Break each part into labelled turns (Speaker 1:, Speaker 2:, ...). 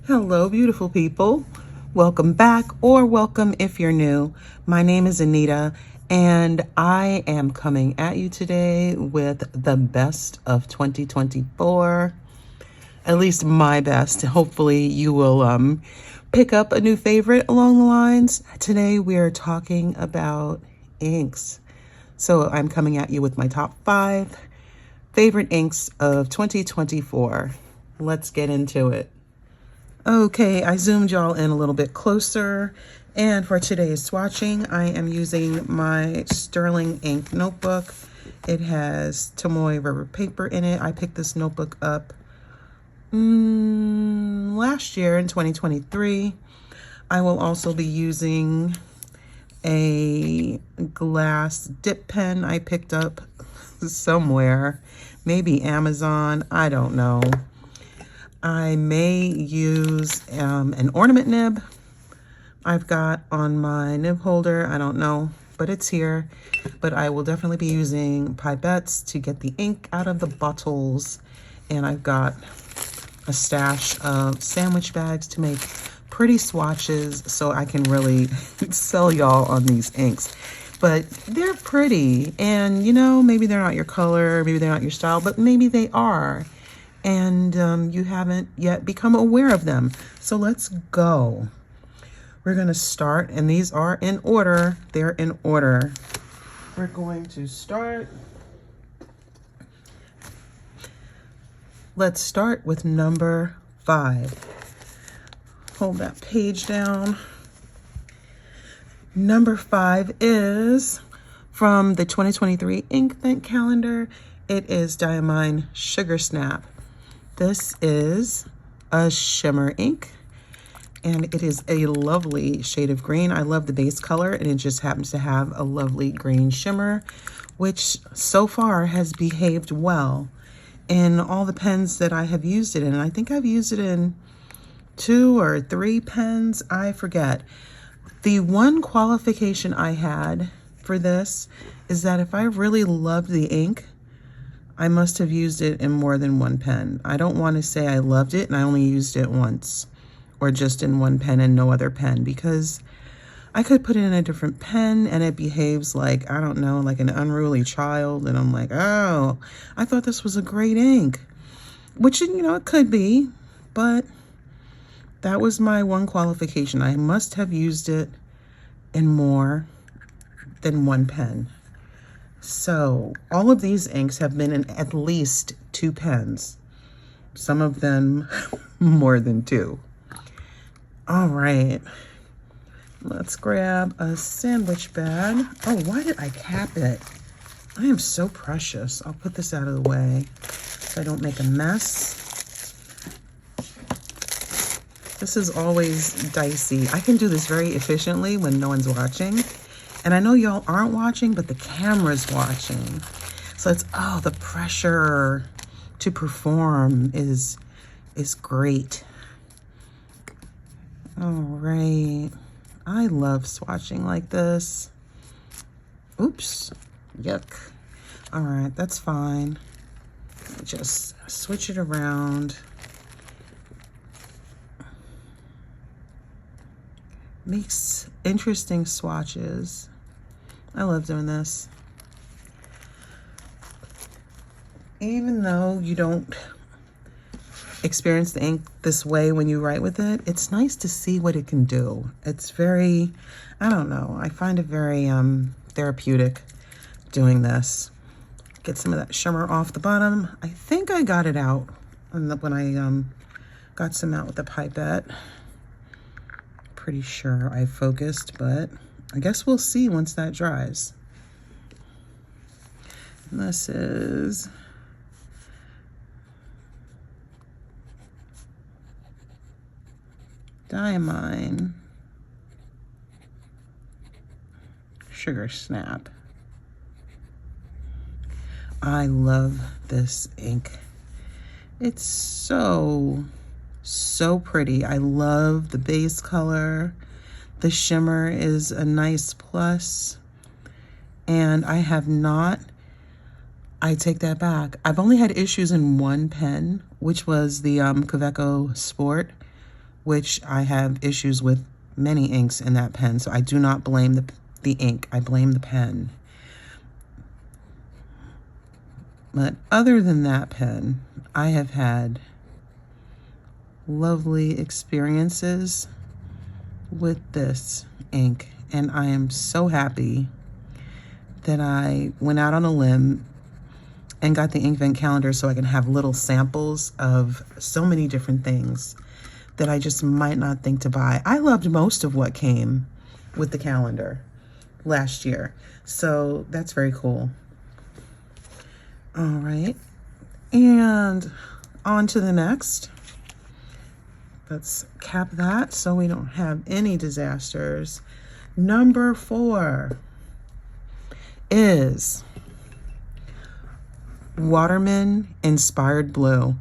Speaker 1: Hello, beautiful people. Welcome back, or welcome if you're new. My name is Anita, and I am coming at you today with the best of 2024. At least my best. Hopefully you will pick up a new favorite along the lines. Today we are talking about inks. So I'm coming at you with my top 5 favorite inks of 2024. Let's get into it. Okay, I zoomed y'all in a little bit closer, and for today's swatching, I am using my Sterling ink notebook. It has Tomoe rubber paper in it. I picked this notebook up last year in 2023. I will also be using a glass dip pen I picked up somewhere, maybe Amazon, I don't know. I may use an ornament nib I've got on my nib holder. I don't know, but it's here. But I will definitely be using pipettes to get the ink out of the bottles. And I've got a stash of sandwich bags to make pretty swatches so I can really sell y'all on these inks. But they're pretty, and you know, maybe they're not your color, maybe they're not your style, but maybe they are. And you haven't yet become aware of them. So let's go. We're going to start, and these are in order. They're in order. We're going to start. Let's start with number 5. Hold that page down. Number 5 is from the 2023 Inkvent calendar. It is Diamine Sugar Snap. This is a shimmer ink, and it is a lovely shade of green. I love the base color, and it just happens to have a lovely green shimmer, which so far has behaved well in all the pens that I have used it in. And I think I've used it in 2 or 3 pens, I forget. The one qualification I had for this is that if I really loved the ink, I must have used it in more than one pen. I don't want to say I loved it and I only used it once, or just in one pen and no other pen, because I could put it in a different pen and it behaves like, I don't know, like an unruly child. And I'm like, oh, I thought this was a great ink, which, you know, it could be, but that was my one qualification. I must have used it in more than one pen. So all of these inks have been in at least 2 pens, some of them more than 2. All right, let's grab a sandwich bag. Oh, why did I cap it? I am so precious. I'll put this out of the way so I don't make a mess. This is always dicey. I can do this very efficiently when no one's watching. And I know y'all aren't watching, but the camera's watching. So it's, oh, the pressure to perform is great. All right. I love swatching like this. Oops, yuck. All right, that's fine. Just switch it around. Makes interesting swatches. I love doing this. Even though you don't experience the ink this way when you write with it, it's nice to see what it can do. It's very, I don't know, I find it very therapeutic doing this. Get some of that shimmer off the bottom. I think I got it out when I got some out with the pipette. Pretty sure I focused, but I guess we'll see once that dries. And this is Diamine Sugar Snap. I love this ink. It's so pretty. I love the base color. The shimmer is a nice plus. And I take that back. I've only had issues in one pen, which was the Kaweco Sport, which I have issues with many inks in that pen. So I do not blame the ink. I blame the pen. But other than that pen, I have had lovely experiences with this ink, and I am so happy that I went out on a limb and got the Inkvent calendar so I can have little samples of so many different things that I just might not think to buy. I loved most of what came with the calendar last year, so that's very cool. All right, and on to the next. Let's cap that so we don't have any disasters. Number 4 is Waterman Inspired Blue.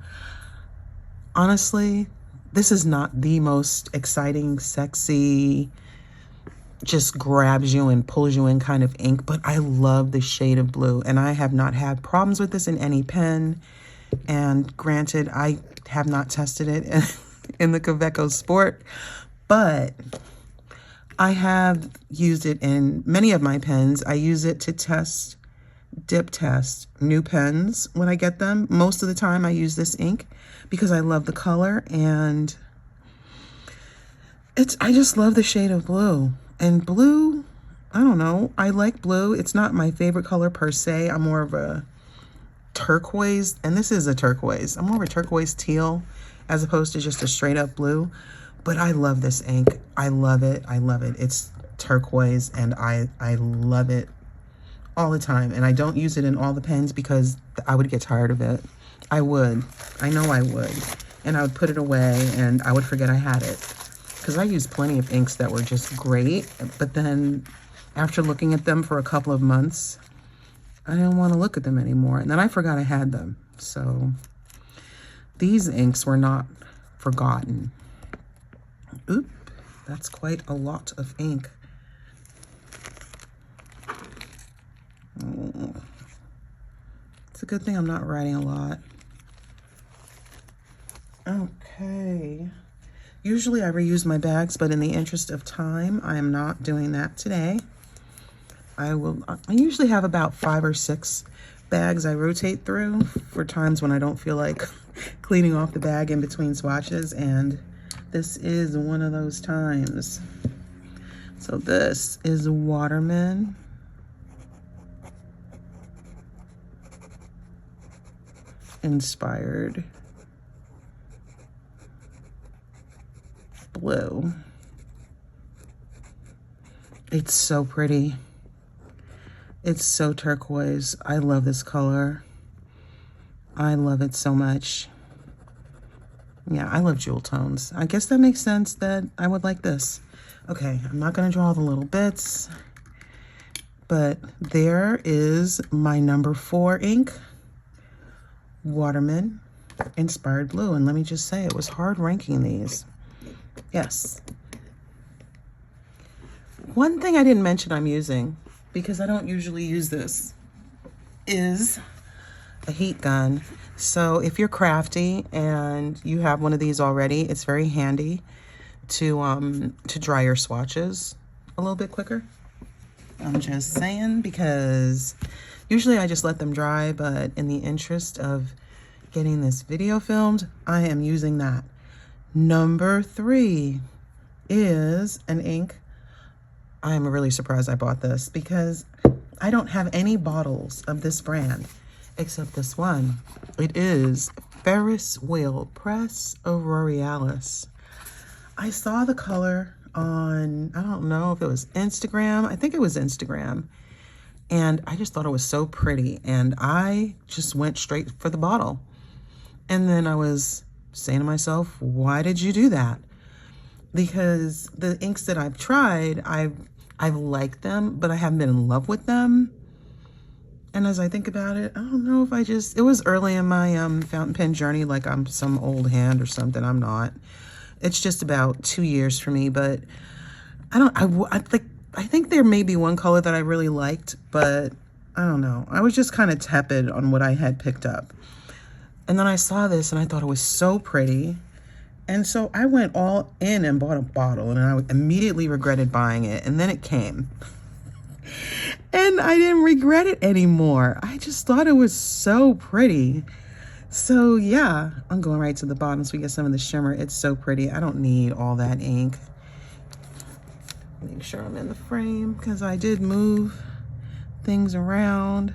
Speaker 1: Honestly, this is not the most exciting, sexy, just grabs you and pulls you in kind of ink, but I love the shade of blue, and I have not had problems with this in any pen. And granted, I have not tested it in the Kaweco Sport, but I have used it in many of my pens. I use it to dip test new pens when I get them. Most of the time I use this ink because I love the color, and I just love the shade of blue. And blue, I don't know, I like blue. It's not my favorite color per se. I'm more of a turquoise, and this is a turquoise. I'm more of a turquoise teal as opposed to just a straight up blue. But I love this ink. I love it. I love it. It's turquoise, and I love it all the time. And I don't use it in all the pens because I would get tired of it. I would. I know I would. And I would put it away and I would forget I had it. Because I used plenty of inks that were just great, but then after looking at them for a couple of months, I didn't want to look at them anymore. And then I forgot I had them. So these inks were not forgotten. Oop, that's quite a lot of ink. It's a good thing I'm not writing a lot. Okay. Usually I reuse my bags, but in the interest of time, I am not doing that today. I usually have about 5 or 6 bags I rotate through for times when I don't feel like cleaning off the bag in between swatches, and this is one of those times. So this is Waterman. Inspired Blue. It's so pretty. It's so turquoise. I love this color. I love it so much. Yeah, I love jewel tones. I guess that makes sense that I would like this. Okay, I'm not gonna draw the little bits, but there is my number 4 ink, Waterman Inspired Blue. And let me just say, it was hard ranking these. Yes. One thing I didn't mention I'm using, because I don't usually use this, is a heat gun. So if you're crafty and you have one of these already, it's very handy to dry your swatches a little bit quicker. I'm just saying, because usually I just let them dry, but in the interest of getting this video filmed, I am using that. Number 3 is an ink. I'm really surprised I bought this because I don't have any bottles of this brand except this one. It is Ferris Wheel Press Aurorealis. I saw the color on, I don't know if it was Instagram. I think it was Instagram. And I just thought it was so pretty. And I just went straight for the bottle. And then I was saying to myself, why did you do that? Because the inks that I've tried, I've liked them, but I haven't been in love with them. And as I think about it, I don't know if it was early in my fountain pen journey, like I'm some old hand or something. I'm not. It's just about 2 years for me, but I think there may be one color that I really liked, but I don't know. I was just kind of tepid on what I had picked up. And then I saw this and I thought it was so pretty. And so I went all in and bought a bottle, and I immediately regretted buying it. And then it came. And I didn't regret it anymore. I just thought it was so pretty. So yeah, I'm going right to the bottom so we get some of the shimmer. It's so pretty. I don't need all that ink. Make sure I'm in the frame because I did move things around.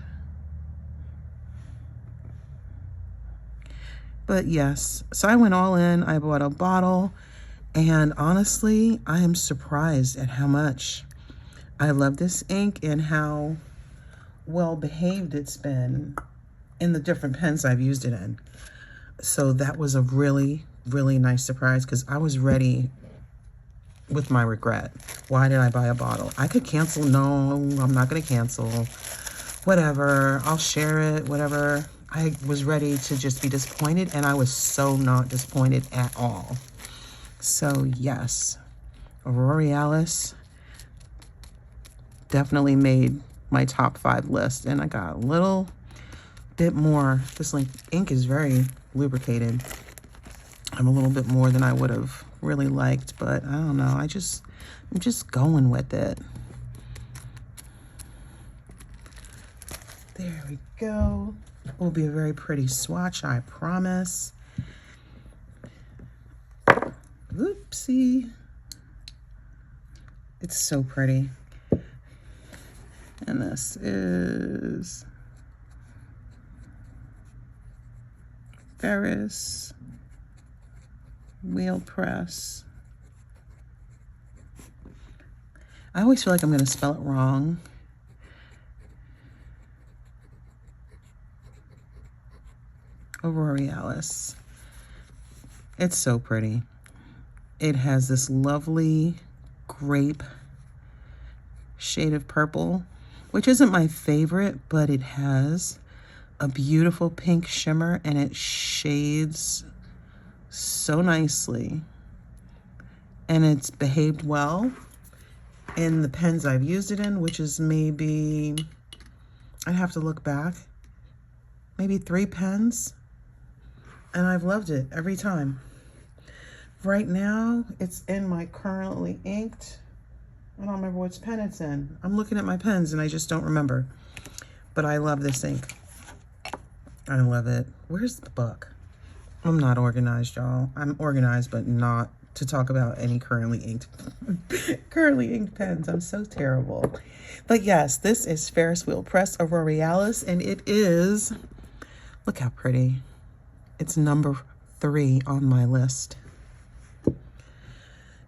Speaker 1: But yes, so I went all in. I bought a bottle, and honestly, I am surprised at how much I love this ink and how well behaved it's been in the different pens I've used it in. So that was a really, really nice surprise because I was ready with my regret. Why did I buy a bottle? I could cancel. No, I'm not going to cancel. Whatever. I'll share it. Whatever. I was ready to just be disappointed, and I was so not disappointed at all. So yes, Aurorealis definitely made my top 5 list, and I got a little bit more. This ink is very lubricated. I'm a little bit more than I would have really liked, but I don't know. I'm just going with it. There we go. It will be a very pretty swatch, I promise. Oopsie. It's so pretty. And this is Ferris wheel press. I always feel like I'm going to spell it wrong. Aurorealis. It's so pretty. It has this lovely grape shade of purple, which isn't my favorite, but it has a beautiful pink shimmer and it shades so nicely. And it's behaved well in the pens I've used it in, which is maybe, I'd have to look back, maybe 3 pens. And I've loved it every time. Right now, it's in my currently inked, I don't remember which pen it's in. I'm looking at my pens and I just don't remember. But I love this ink. I love it. Where's the book? I'm not organized, y'all. I'm organized, but not to talk about any currently inked pens. I'm so terrible. But yes, this is Ferris Wheel Press Aurorealis, and it is, look how pretty. It's number 3 on my list.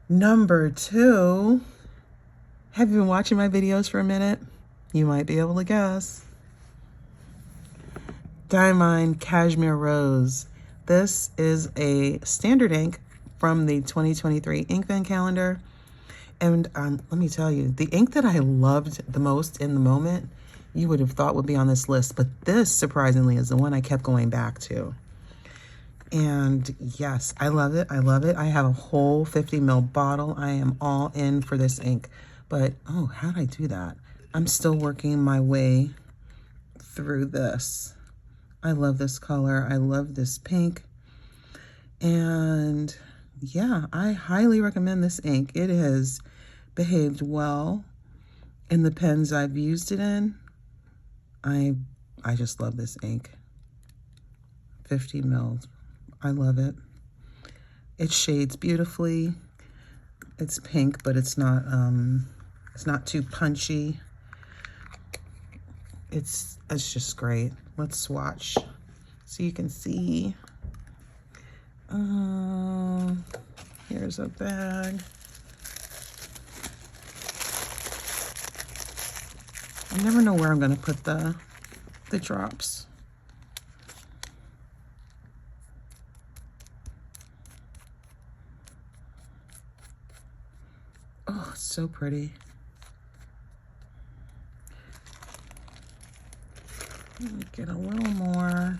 Speaker 1: Number 2, have you been watching my videos for a minute? You might be able to guess. Diamine Cashmere Rose. This is a standard ink from the 2023 Inkvent calendar. And let me tell you, the ink that I loved the most in the moment, you would have thought would be on this list. But this, surprisingly, is the one I kept going back to. And yes, I love it. I love it. I have a whole 50 ml bottle. I am all in for this ink. But, oh, how did I do that? I'm still working my way through this. I love this color. I love this pink. And yeah, I highly recommend this ink. It has behaved well in the pens I've used it in. I just love this ink. 50 mils. I love it. It shades beautifully. It's pink, but it's not too punchy. It's just great. Let's swatch so you can see. Here's a bag. I never know where I'm going to put the drops. Oh, it's so pretty. Let me get a little more.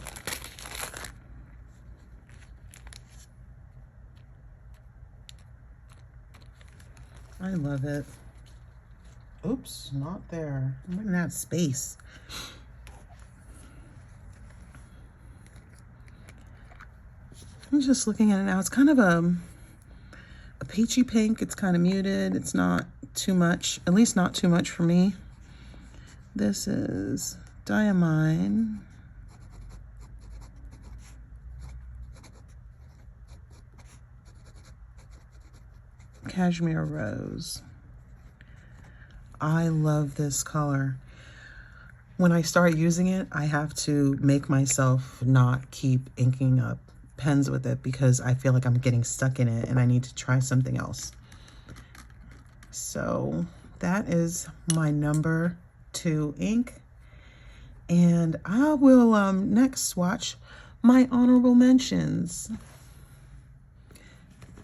Speaker 1: I love it. Oops, not there. I'm running out of space. I'm just looking at it now. It's kind of a peachy pink. It's kind of muted. It's not too much, at least not too much for me. This is Diamine. Cashmere Rose. I love this color. When I start using it, I have to make myself not keep inking up pens with it because I feel like I'm getting stuck in it and I need to try something else. So that is my number 2 ink. And I will next swatch my honorable mentions.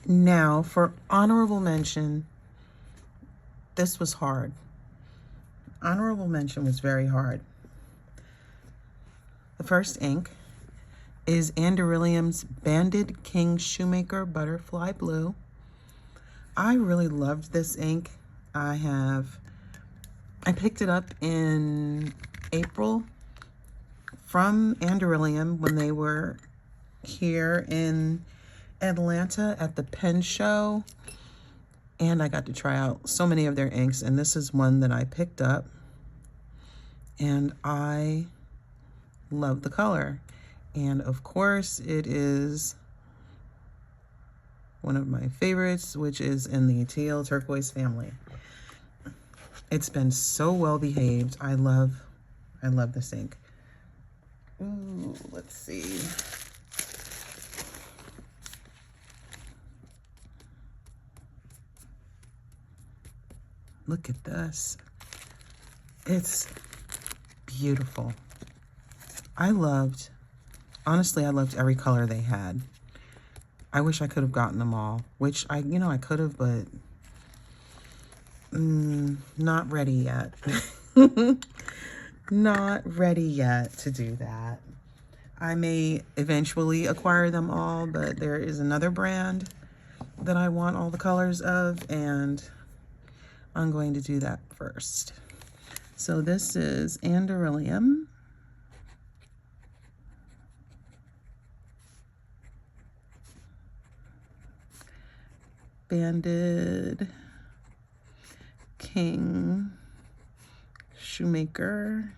Speaker 1: Now for honorable mention, this was hard. Honorable mention was very hard. The first ink is Anderillium's Banded King Shoemaker Butterfly Blue. I really loved this ink. I picked it up in April from Anderillium when they were here in Atlanta at the pen show, and I got to try out so many of their inks, and this is one that I picked up and I love the color. And of course it is one of my favorites, which is in the teal turquoise family. It's been so well behaved. I love this ink. Ooh, let's see. Look at this. It's beautiful. Honestly, I loved every color they had. I wish I could have gotten them all, which I could have, but not ready yet. Not ready yet to do that. I may eventually acquire them all, but there is another brand that I want all the colors of, and I'm going to do that first. So this is Anderillium. Banded King Shoemaker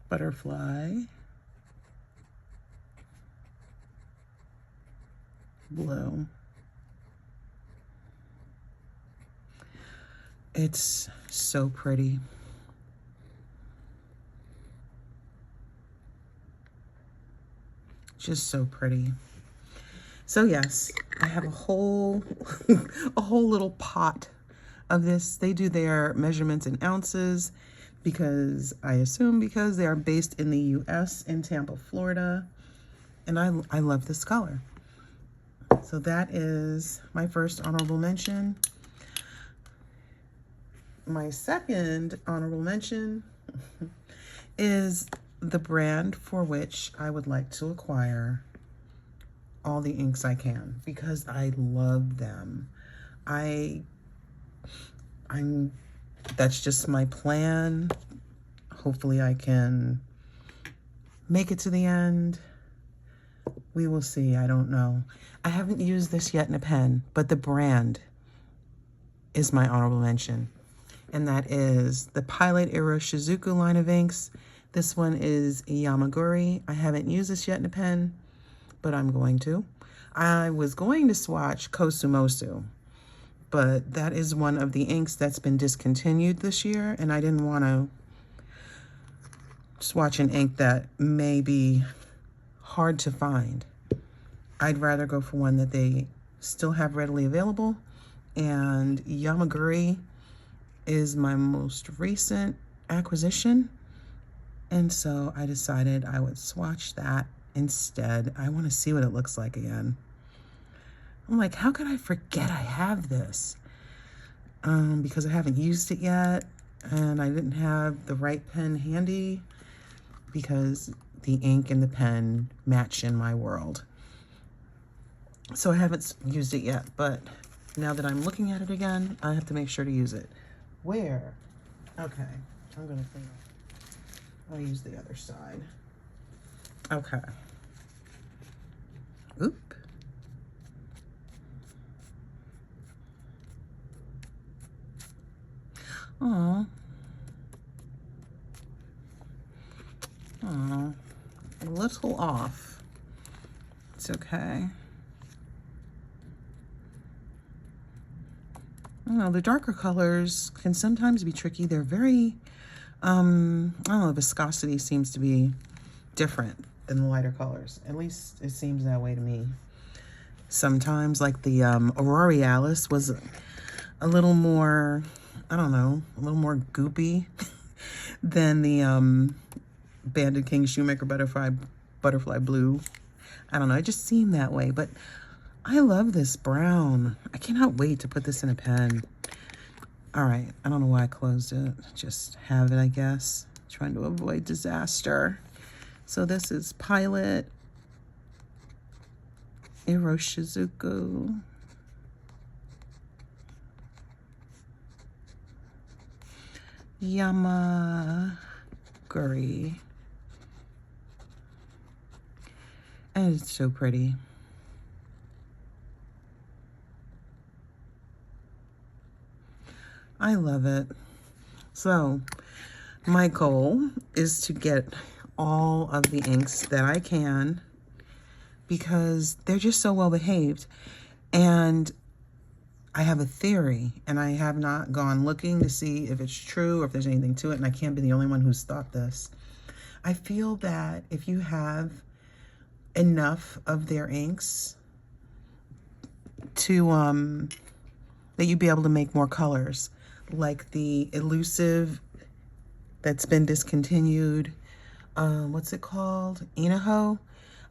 Speaker 1: Butterfly Blue. It's so pretty. Just so pretty. So yes, I have a whole little pot of this. They do their measurements in ounces because they are based in the US in Tampa, Florida. And I love this color. So that is my first honorable mention. My second honorable mention is the brand for which I would like to acquire all the inks I can because I love them. That's just my plan. Hopefully I can make it to the end. We will see. I don't know. I haven't used this yet in a pen, but the brand is my honorable mention. And that is the Pilot Iroshizuku line of inks. This one is Yamaguri. I haven't used this yet in a pen, but I'm going to. I was going to swatch Kosumosu, but that is one of the inks that's been discontinued this year, and I didn't want to swatch an ink that may be hard to find. I'd rather go for one that they still have readily available, and Yamaguri is my most recent acquisition, and so I decided I would swatch that instead. I want to see what it looks like again. I'm like, how could I forget I have this? Because I haven't used it yet, and I didn't have the right pen handy because the ink and the pen match in my world. So I haven't used it yet, but now that I'm looking at it again, I have to make sure to use it. Where? Okay, I'm gonna clean up. I'll use the other side. Okay. Oop. Oh. Oh. A little off. It's okay. I don't know, the darker colors can sometimes be tricky. They're very, I don't know, viscosity seems to be different than the lighter colors. At least it seems that way to me. Sometimes, like the Aurorealis was a little more, I don't know, a little more goopy than the Banded King Shoemaker Butterfly Blue. I don't know, it just seemed that way, but I love this brown. I cannot wait to put this in a pen. All right, I don't know why I closed it. Just have it, I guess. Trying to avoid disaster. So this is Pilot Iroshizuku. Yamaguri. And it's so pretty. I love it. So my goal is to get all of the inks that I can because they're just so well behaved. And I have a theory, and I have not gone looking to see if it's true or if there's anything to it, and I can't be the only one who's thought this. I feel that if you have enough of their inks to that you'd be able to make more colors, like the elusive that's been discontinued, what's it called, Inaho.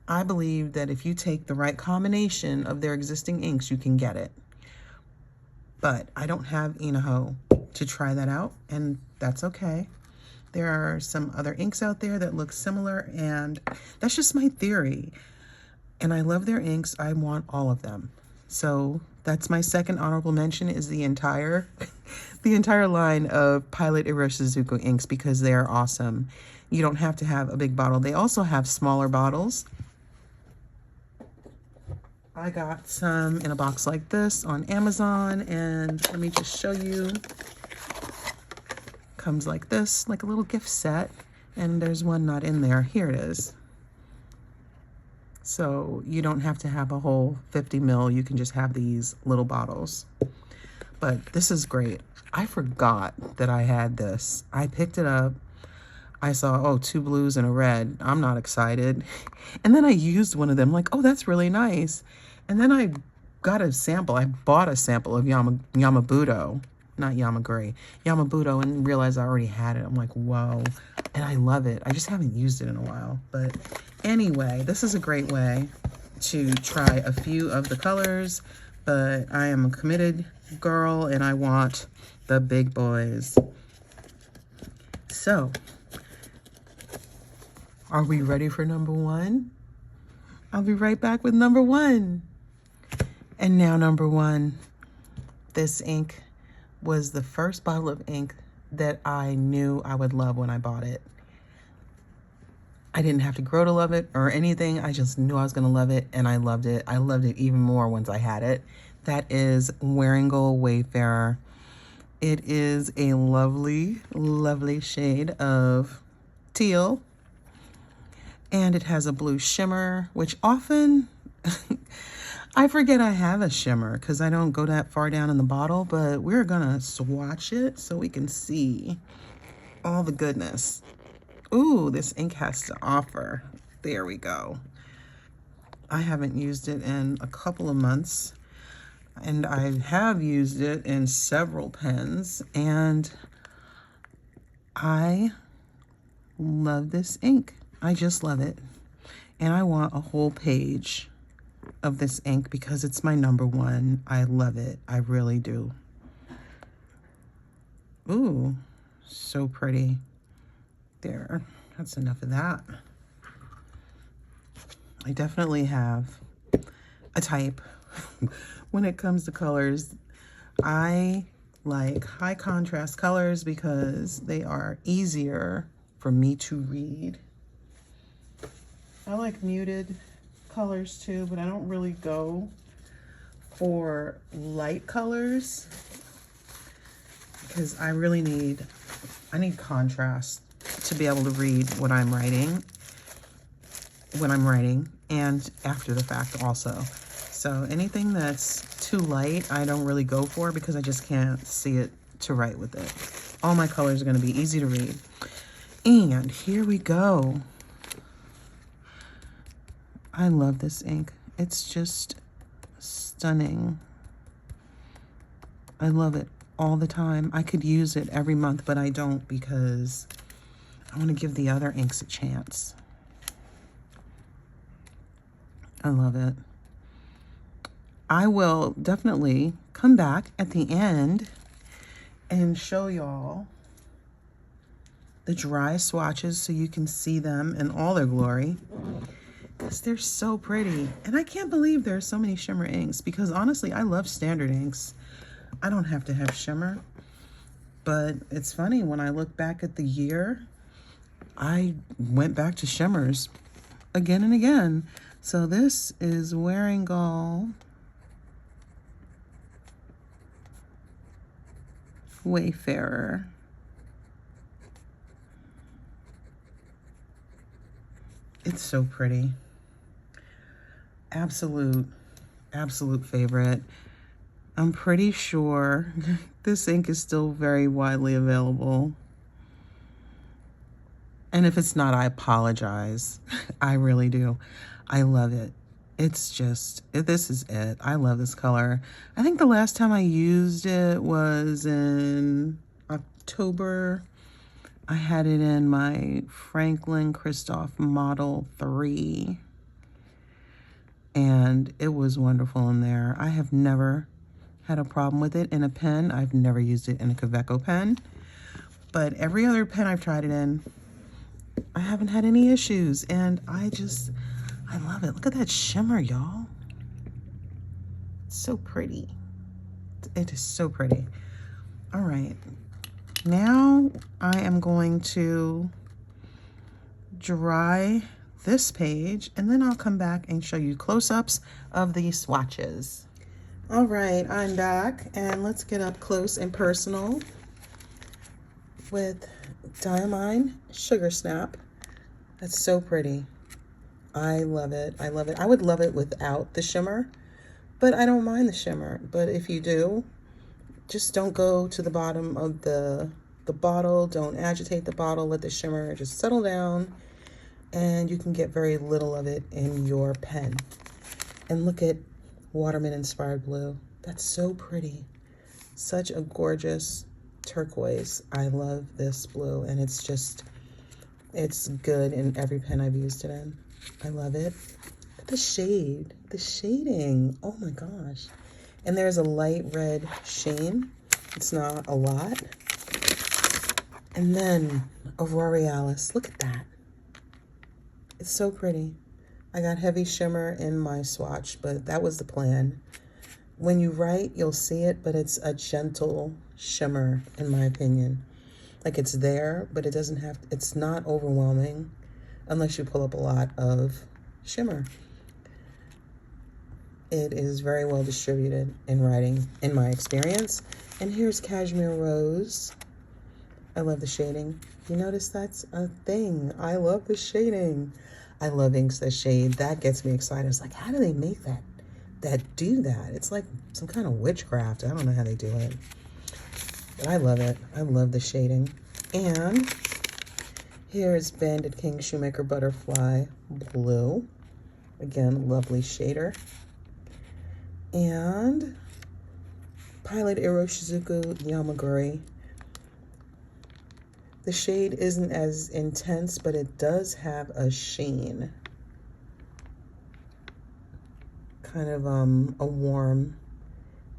Speaker 1: I believe that if you take the right combination of their existing inks, you can get it. But I don't have Inaho to try that out, and that's okay. There are some other inks out there that look similar, and that's just my theory. And I love their inks. I want all of them. So that's my second honorable mention, is the entire line of Pilot Iroshizuku inks, because they are awesome. You don't have to have a big bottle. They also have smaller bottles. I got some in a box like this on Amazon, and let me just show you. Comes like this, like a little gift set, and there's one not in there. Here it is. So you don't have to have a whole 50 ml. You can just have these little bottles. But this is great. I forgot that I had this. I picked it up. I saw, oh, 2 blues and a red. I'm not excited. And then I used one of them, like, oh, that's really nice. And then I got a sample. I bought a sample of Yamabudo, not Yamaguri, Yamabudo, and realized I already had it. I'm like, whoa. And I love it. I just haven't used it in a while. But anyway, this is a great way to try a few of the colors. But I am a committed girl, and I want the big boys. So, are we ready for number 1? I'll be right back with number 1. And now number 1, this ink was the first bottle of ink that I knew I would love when I bought it. I didn't have to grow to love it or anything. I just knew I was gonna love it, and I loved it. I loved it even more once I had it. That is Wearingeul Wayfarer. It is a lovely, lovely shade of teal. And it has a blue shimmer, which often, I forget I have a shimmer because I don't go that far down in the bottle, but we're gonna swatch it so we can see all the goodness. Ooh, this ink has to offer. There we go. I haven't used it in a couple of months, and I have used it in several pens, and I love this ink. I just love it. And I want a whole page of this ink because it's my number 1. I love it. I really do. Ooh, so pretty. There, that's enough of that. I definitely have a type when it comes to colors. I like high contrast colors because they are easier for me to read. I like muted colors too, but I don't really go for light colors because I need contrast to be able to read what I'm writing when I'm writing and after the fact also. So anything that's too light, I don't really go for because I just can't see it to write with it. All my colors are going to be easy to read. And here we go. I love this ink. It's just stunning. I love it all the time. I could use it every month, but I don't because I want to give the other inks a chance. I love it. I will definitely come back at the end and show y'all the dry swatches so you can see them in all their glory because they're so pretty. And I can't believe there are so many shimmer inks because honestly, I love standard inks. I don't have to have shimmer, but it's funny when I look back at the year, I went back to shimmers again and again. So this is Wearingeul Wayfarer. It's so pretty. Absolute favorite. I'm pretty sure this ink is still very widely available. And if it's not, I apologize. I really do. I love it. It's just, this is it. I love this color. I think the last time I used it was in October. I had it in my Franklin Christoph Model 3. And it was wonderful in there. I have never had a problem with it in a pen. I've never used it in a Kaweco pen. But every other pen I've tried it in, I haven't had any issues. And I love it. Look at that shimmer, y'all. It's so pretty. It is so pretty. All right. Now I am going to dry this page and then I'll come back and show you close-ups of the swatches. All right, I'm back and let's get up close and personal with Diamine Sugar Snap. That's so pretty. I love it. I love it. I would love it without the shimmer, but I don't mind the shimmer. But if you do, just don't go to the bottom of the bottle. Don't agitate the bottle. Let the shimmer just settle down and you can get very little of it in your pen. And look at Waterman inspired blue. That's so pretty. Such a gorgeous turquoise. I love this blue and it's good in every pen I've used it in. I love it. The shade, the shading. Oh my gosh. And there's a light red sheen. It's not a lot. And then Aurorealis. Look at that. It's so pretty. I got heavy shimmer in my swatch, but that was the plan. When you write, you'll see it, but it's a gentle shimmer, in my opinion. Like it's there, but it's not overwhelming unless you pull up a lot of shimmer. It is very well distributed in writing, in my experience. And here's Cashmere Rose. I love the shading. You notice that's a thing. I love the shading. I love inks that shade. That gets me excited. It's like, how do they make that do that? It's like some kind of witchcraft. I don't know how they do it. But I love it. I love the shading. And here's Banded King Shoemaker Butterfly Blue. Again, lovely shader. And Pilot Iroshizuku Yamaguri. The shade isn't as intense, but it does have a sheen. Kind of a warm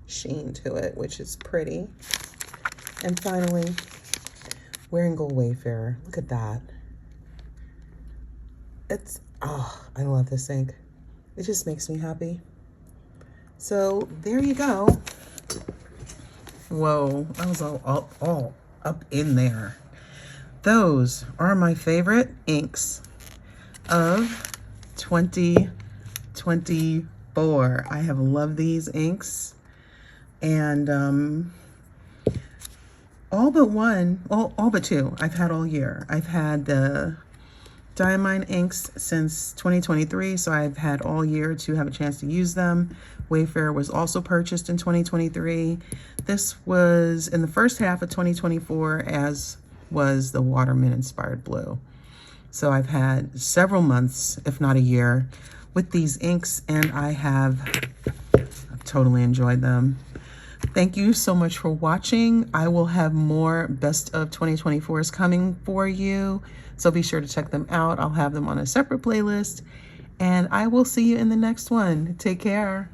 Speaker 1: sheen to it, which is pretty. And finally, Wearingeul Wayfarer. Look at that. I love this ink. It just makes me happy. So there you go. Whoa, I was all up in there. Those are my favorite inks of 2024. I have loved these inks, and all but one, all but two, I've had all year. I've had the Diamine inks since 2023, so I've had all year to have a chance to use them. Wayfarer was also purchased in 2023. This was in the first half of 2024, as was the Waterman inspired blue. So I've had several months, if not a year, with these inks, and I've totally enjoyed them. Thank you so much for watching. I will have more best of 2024s coming for you, so be sure to check them out. I'll have them on a separate playlist, and I will see you in the next one. Take care.